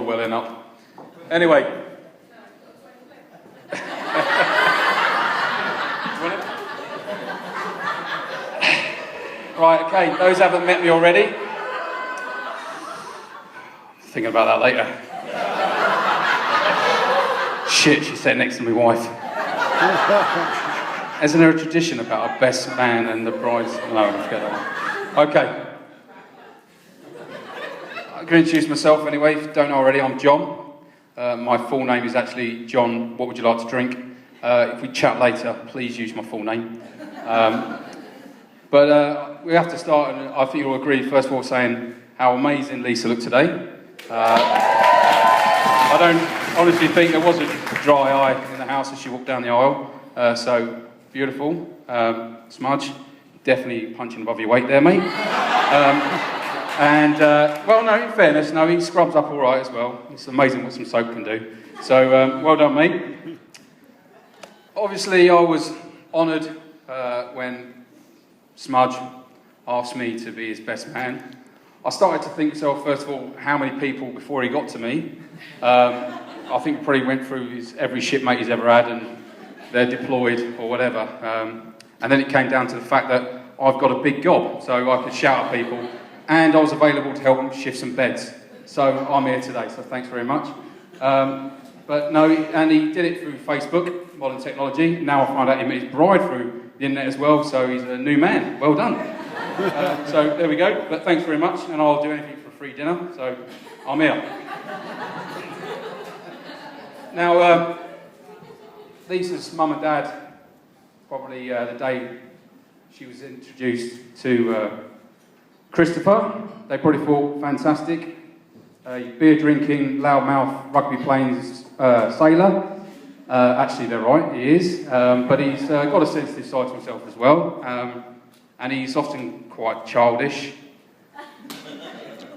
welling up. Anyway. Right, okay, those haven't met me already. Thinking about that later. Shit, she's sitting next to my wife. Isn't there a tradition about a best man and the bride's... No, I forget that one. Okay. I'm going to introduce myself anyway, if you don't know already, I'm John. My full name is actually John, what would you like to drink? If we chat later, please use my full name. But we have to start, and I think you'll agree, first of all, saying how amazing Lisa looked today. I don't honestly think there was a dry eye in the house as she walked down the aisle. So, beautiful. Smudge, definitely punching above your weight there, mate. Well, no, in fairness, no, he scrubs up all right as well. It's amazing what some soap can do. So, well done, mate. Obviously, I was honoured when Smudge asked me to be his best man. I started to think, so first of all, how many people before he got to me. I think he probably went through every shipmate he's ever had, and they're deployed or whatever. And then it came down to the fact that I've got a big gob, so I could shout at people, and I was available to help them shift some beds. So I'm here today, so thanks very much. But no, and he did it through Facebook, modern technology. Now I find out he met his bride through the internet as well, so he's a new man. Well done. So there we go, but thanks very much, and I'll do anything for a free dinner, so I'm here. Now, Lisa's mum and dad, probably the day she was introduced to Christopher, they probably thought, fantastic, beer-drinking, loudmouth, rugby-playing sailor. Actually, they're right, he is, but he's got a sensitive side to himself as well, and he's often quite childish.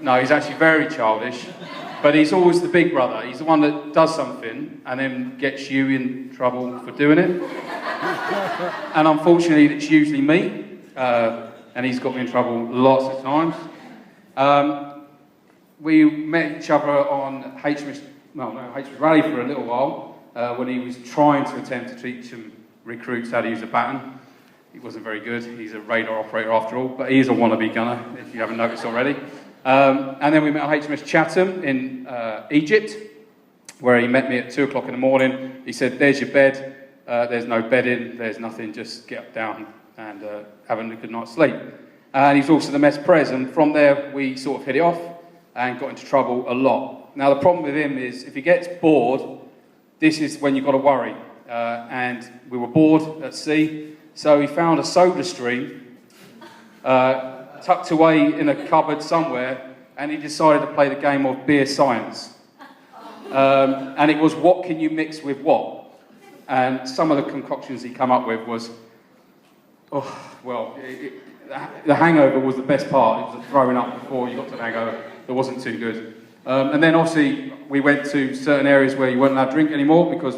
No, he's actually very childish, but he's always the big brother. He's the one that does something and then gets you in trouble for doing it. And unfortunately, it's usually me, and he's got me in trouble lots of times. We met each other on HMS Rally for a little while, when he was trying to attempt to teach some recruits how to use a baton. He wasn't very good. He's a radar operator after all, but he is a wannabe gunner, if you haven't noticed already. And then we met on HMS Chatham in Egypt, where he met me at 2 o'clock in the morning. He said, there's your bed. There's no bedding. There's nothing. Just get up, down, and have a good night's sleep. And he's also the mess pres, and from there we sort of hit it off and got into trouble a lot. Now the problem with him is if he gets bored, this is when you've got to worry. And we were bored at sea, so he found a soda stream tucked away in a cupboard somewhere, and he decided to play the game of beer science. And it was, what can you mix with what? And some of the concoctions he came up with was, the hangover was the best part. It was the throwing up before you got to the hangover. It wasn't too good. And then obviously we went to certain areas where you weren't allowed to drink anymore because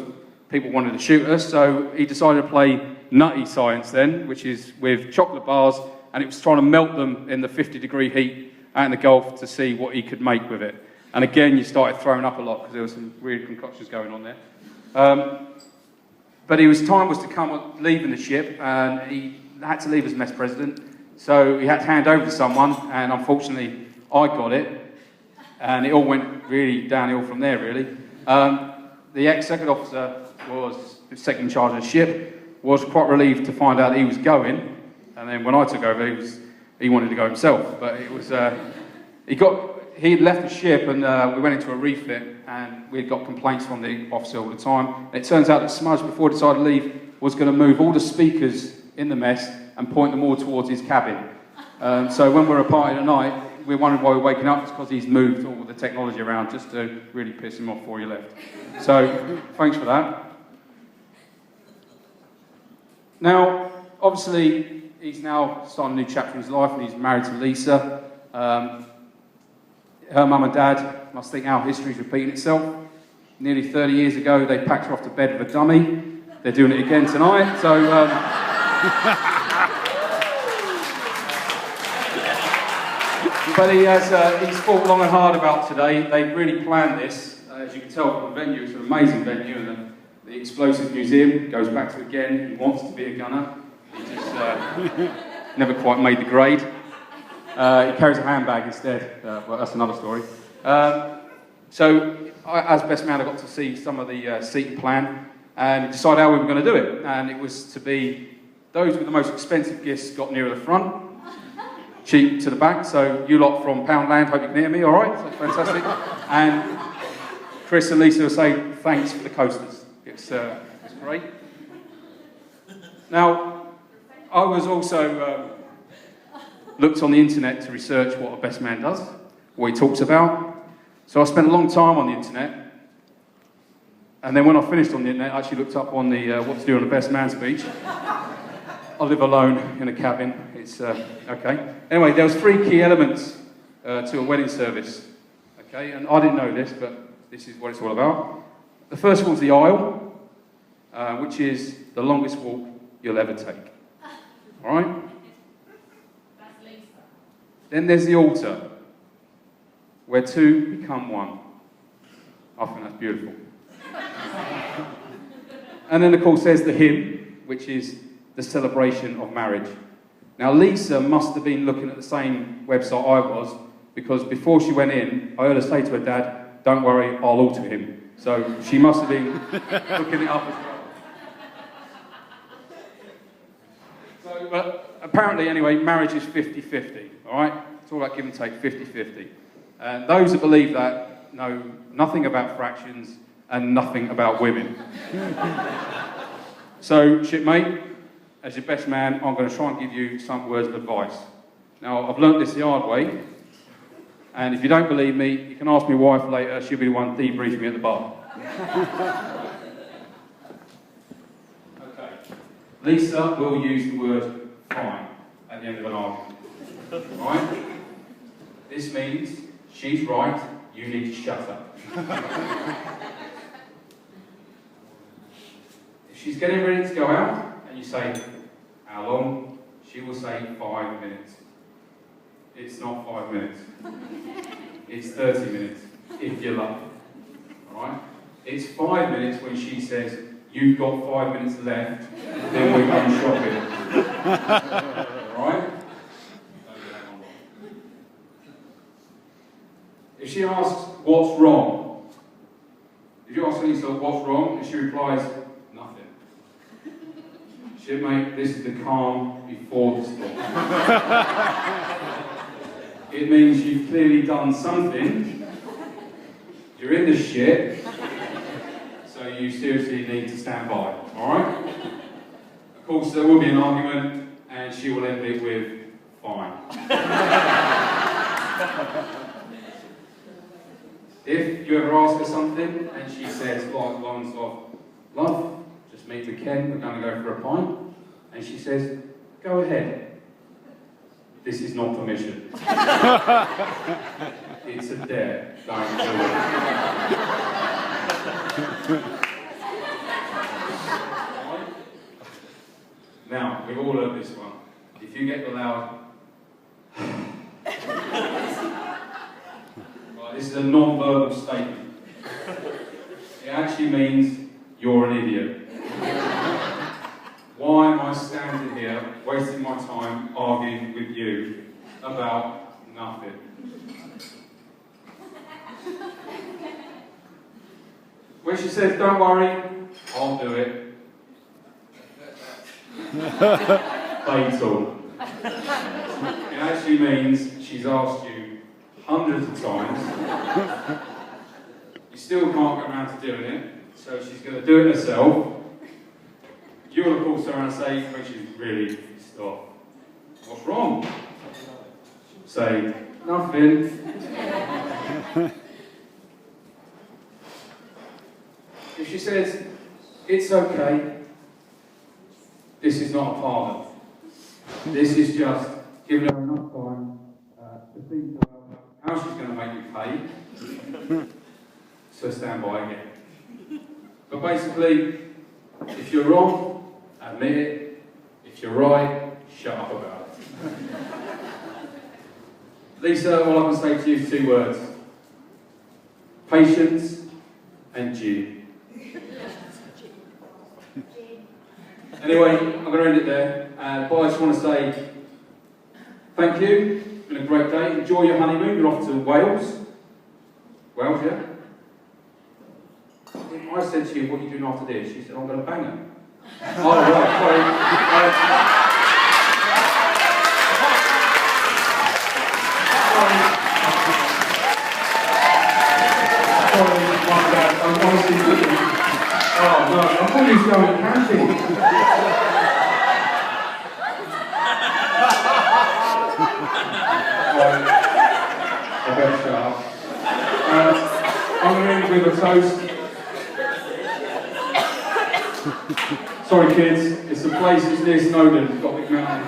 people wanted to shoot us, so he decided to play nutty science then, which is with chocolate bars, and it was trying to melt them in the 50-degree heat out in the Gulf to see what he could make with it. And again, you started throwing up a lot because there were some weird concoctions going on there. But time was to come leaving the ship, and he had to leave as mess president, so he had to hand over to someone, and unfortunately, I got it, and it all went really downhill from there, really. The ex-second officer was second in charge of the ship, was quite relieved to find out that he was going, and then when I took over, he wanted to go himself, but it was, he had left the ship, and we went into a refit, and we had got complaints from the officer all the time. And it turns out that Smudge, before he decided to leave, was going to move all the speakers in the mess and point them all towards his cabin. So when we were partying at night, we wondered why we were waking up. It's because he's moved all the technology around just to really piss him off before he left. So thanks for that. Now, obviously, he's now starting a new chapter in his life, and he's married to Lisa. Her mum and dad must think our history's repeating itself. Nearly 30 years ago, they packed her off to bed with a dummy. They're doing it again tonight, so... But he's thought long and hard about today. They really planned this. As you can tell from the venue, it's an amazing venue, and the Explosive Museum goes back to again. He wants to be a gunner. He just never quite made the grade. He carries a handbag instead. Well, that's another story. So, as best man, I got to see some of the seating plan and decide how we were going to do it. And it was to be those with the most expensive gifts got nearer the front, cheap to the back. So you lot from Poundland, hope you can hear me, all right? So fantastic. And Chris and Lisa will say thanks for the coasters. It's great. Now, I was also looked on the internet to research what a best man does, what he talks about. So I spent a long time on the internet. And then when I finished on the internet, I actually looked up on the what to do on a best man speech. I live alone in a cabin. It's okay. Anyway, there was 3 key elements to a wedding service. Okay, and I didn't know this, but this is what it's all about. The first one's the aisle, which is the longest walk you'll ever take. All right. That's Lisa. Then there's the altar, where 2 become 1. I think that's beautiful. And then, of course, there's the hymn, which is the celebration of marriage. Now, Lisa must have been looking at the same website I was, because before she went in, I heard her say to her dad, "Don't worry, I'll alter him." So she must have been looking it up as well. So, but apparently, anyway, marriage is 50-50, all right? It's all about give and take, 50-50. And those that believe that know nothing about fractions and nothing about women. So, shipmate, as your best man, I'm going to try and give you some words of advice. Now, I've learnt this the hard way, and if you don't believe me, you can ask my wife later. She'll be the one debriefing me at the bar. Okay. Lisa will use the word fine at the end of an argument. Right? This means she's right, you need to shut up. If she's getting ready to go out, and you say, "How long?" she will say 5 minutes. It's not 5 minutes. It's 30 minutes, if you're lucky. Alright? It's 5 minutes when she says, "You've got 5 minutes left, then we're going shopping." Alright? If she asks, "What's wrong?" If you ask Lisa, "What's wrong?" and she replies, "Nothing." Shipmate, this is the calm before the storm. It means you've clearly done something. You're in the shit. So you seriously need to stand by. Alright? Of course, there will be an argument, and she will end it with, "Fine." If you ever ask her something and she says, like lines of, "Love, just meet with Ken, we're going to go for a pint," and she says, "Go ahead," this is not permission. It's a dare. Don't do it. Now, we've all heard this one. If you get the loud, this is a non-verbal statement. It actually means you're an idiot. Why am I standing here wasting my time arguing with you about nothing? When she says, "Don't worry, I'll do it," fatal. It actually means she's asked you hundreds of times. You still can't get around to doing it, so she's going to do it herself. You'll of course turn around and say, when she's really pissed off, "What's wrong?" Say, "Nothing." If she says, "It's okay," this is not a pardon. This is just giving her enough time to think about how she's going to make you pay. So stand by again. But basically, if you're wrong, admit it. If you're right, shut up about it. Lisa, all I can say to you is 2 words. Patience and gin. Anyway, I'm going to end it there. But I just want to say thank you. It's been a great day. Enjoy your honeymoon. You're off to Wales. Wales, yeah? I said to you, what are you doing after this? She said, I'm going to bang her. Oh, right, sorry. Sorry, my bad. I'm honestly looking. Oh, no, I thought you was going camping. I better shut up. I'm going to end with a toast. Sorry kids, it's a place that's near Snowdon, it's got a big mountain.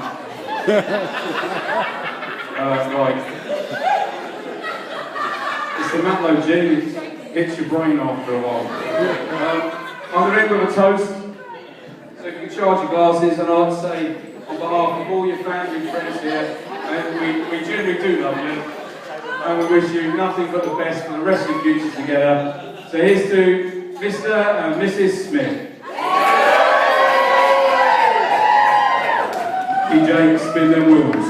Right. It's the Matlow gin, it hits your brain after a while. I'm going to end with a toast, so you can charge your glasses, and I'd like to say, on behalf of all your family and friends here, and we genuinely do love you, and we wish you nothing but the best for the rest of your future together. So here's to Mr. and Mrs. Smith. DJ, spin them wheels.